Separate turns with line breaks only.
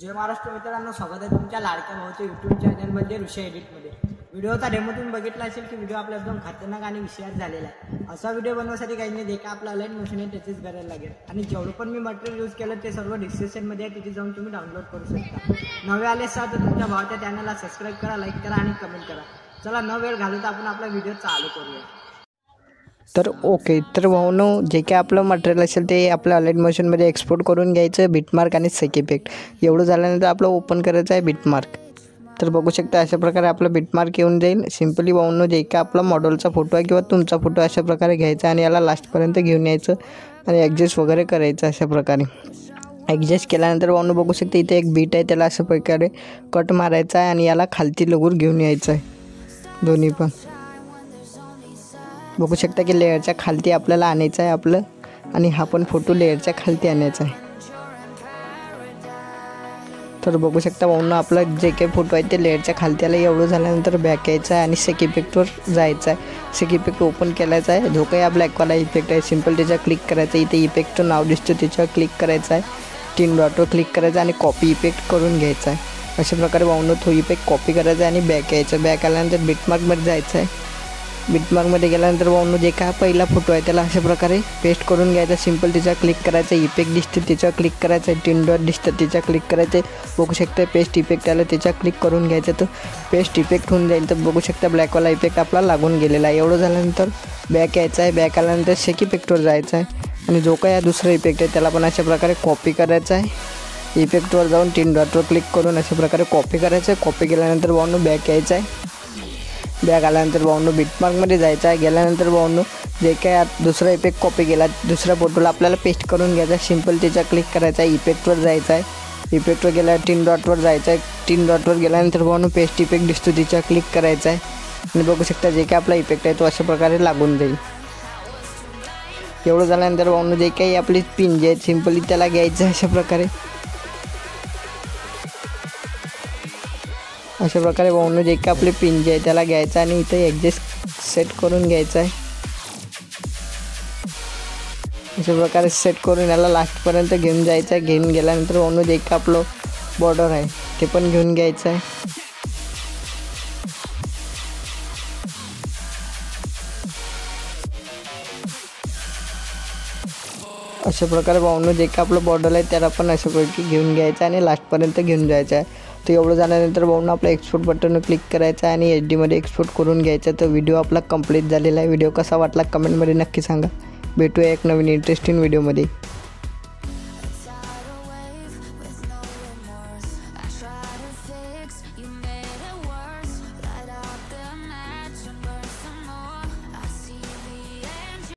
जय महाराष्ट्र मित्रांनो, स्वागत आहे तुमच्या लाडक्या भाऊच्या यूट्यूब चॅनलमध्ये ऋषी एडिटमध्ये। व्हिडिओचा डेमो तुम्ही बघितला असेल की व्हिडिओ आपला एकदम खतरनाक आणि विषयात झालेला आहे। असा व्हिडिओ बनवण्यासाठी काही नाही, का आपला ऑनलाईन मशीन आहे त्याचीच गरज लागेल आणि जेवढं पण मी मटेरियल यूज केलं ते सर्व डिस्क्रिप्शनमध्ये आहे, तिथे जाऊन तुम्ही डाउनलोड करू शकता। नवे आले असाल तर तुमच्या भावाच्या चॅनलला सबस्क्राईब करा, लाईक करा आणि कमेंट करा। चला न वेळ घालवता आपण आपला व्हिडिओ चालू करूया।
तर ओके, तर भाऊनो जे काय आपलं मटेरियल असेल ते आपल्या ऑनलाईन मशीनमध्ये एक्सपोर्ट करून घ्यायचं, बिटमार्क आणि सेक इफेक्ट एवढं झाल्यानंतर आपलं ओपन करायचं आहे बिटमार्क। तर बघू शकता अशा प्रकारे आपलं बिटमार्क येऊन जाईल। सिंपली भाऊनो जे काय आपला मॉडेलचा फोटो आहे किंवा तुमचा फोटो अशा प्रकारे घ्यायचा आणि याला लास्टपर्यंत घेऊन यायचं आणि ॲडजस्ट वगैरे करायचं। अशा प्रकारे ॲडजस्ट केल्यानंतर भाऊनो बघू शकता इथे एक बीट आहे, त्याला अशा प्रकारे कट मारायचा आहे आणि याला खालती लगूर घेऊन यायचं आहे। दोन्ही पण बघू शकता की लेअरच्या खालती आपल्याला आणायचं आहे आपलं, आणि हा पण फोटो लेअरच्या खालती आणायचा आहे। तर बघू शकता भाऊंनो आपलं जे काही फोटो आहे ते लेअरच्या खालती आला। एवढं झाल्यानंतर बॅक यायचं आहे आणि सेक इफेक्टवर जायचं आहे। सेक इफेक्ट ओपन केलायचा आहे। जो काही हा ब्लॅकवाला इफेक्ट आहे सिंपल त्याच्यावर क्लिक करायचं, इथे इफेक्टचं नाव दिसतं त्याच्यावर क्लिक करायचं आहे, 3 डॉटवर क्लिक करायचं आणि कॉपी इफेक्ट करून घ्यायचा आहे। अशा प्रकारे भाऊंनो तो इफेक्ट कॉपी करायचा आहे आणि बॅक यायचं। बॅक आल्यानंतर बिटमार्कमध्ये जायचं आहे। बिटमार्कमध्ये गेल्यानंतर भाऊंनो जे काय पहिला फोटो आहे त्याला अशा प्रकारे पेस्ट करून घ्यायचा। सिंपल त्याच्यावर क्लिक करायचं, इफेक्ट दिसते त्याच्यावर क्लिक करायचं, 3 डॉट दिसतं त्याच्यावर क्लिक करायचं। बघू शकता पेस्ट इफेक्ट आलं त्याच्यावर क्लिक करून घ्यायचं, तर पेस्ट इफेक्ट होऊन जाईल। तर बघू शकता ब्लॅकवाला इफेक्ट आपला लागून गेलेला आहे। एवढं झाल्यानंतर बॅक यायचं आहे। बॅक आल्यानंतर सेक इफेक्टवर जायचं आहे आणि जो काही हा दुसरा इफेक्ट आहे त्याला पण अशा प्रकारे कॉपी करायचा आहे। इफेक्टवर जाऊन 3 डॉटवर क्लिक करून अशा प्रकारे कॉपी करायचं आहे। कॉपी केल्यानंतर भाऊंनो बॅक यायचं आहे। बॅक आल्यानंतर भाऊंनो बिटमार्कमध्ये जायचं आहे। गेल्यानंतर भाऊंनो जे काय दुसरा इफेक्ट कॉपी केला दुसऱ्या फोटोला आपल्याला पेस्ट करून घ्यायचा। सिंपल त्याच्यावर क्लिक करायचा आहे, इफेक्टवर जायचं आहे। इफेक्टवर गेल्यावर 3 डॉटवर जायचं आहे। 3 डॉटवर गेल्यानंतर भाऊंनो पेस्ट इफेक्ट दिसतो त्याच्यावर क्लिक करायचं आहे आणि बघू शकता जे काय आपला इफेक्ट आहे तो अशा प्रकारे लागून जाईल। एवढं झाल्यानंतर भाऊंनो जे काही आपली पिन जे आहेत सिंपली त्याला घ्यायचं आहे अशा प्रकारे भाऊंनो जे काय आपले पिन जे आहे त्याला घ्यायचं आणि इथे ॲडजस्ट सेट करून घ्यायचं आहे। अशा प्रकारे सेट करून याला लास्टपर्यंत घेऊन जायचं आहे। घेऊन गेल्यानंतर भाऊंनो जे काय आपलं बॉर्डर आहे ते पण घेऊन घ्यायचं आहे। अशा प्रकारे भाऊंनो जे काय आपलं बॉर्डर आहे त्याला पण अशा प्रकारे घेऊन घ्यायचं आणि लास्टपर्यंत घेऊन जायचं आहे। तर एवढं झाल्यानंतर भाऊंनो आपलं एक्सपोर्ट बटनवर क्लिक करायचं आहे आणि HD मध्ये एक्सपोर्ट करून घ्यायचं। तर व्हिडिओ आपला कंप्लीट झालेला आहे। व्हिडिओ कसा वाटला कमेंटमध्ये नक्की सांगा। भेटूया एक नवीन इंटरेस्टिंग व्हिडिओमध्ये।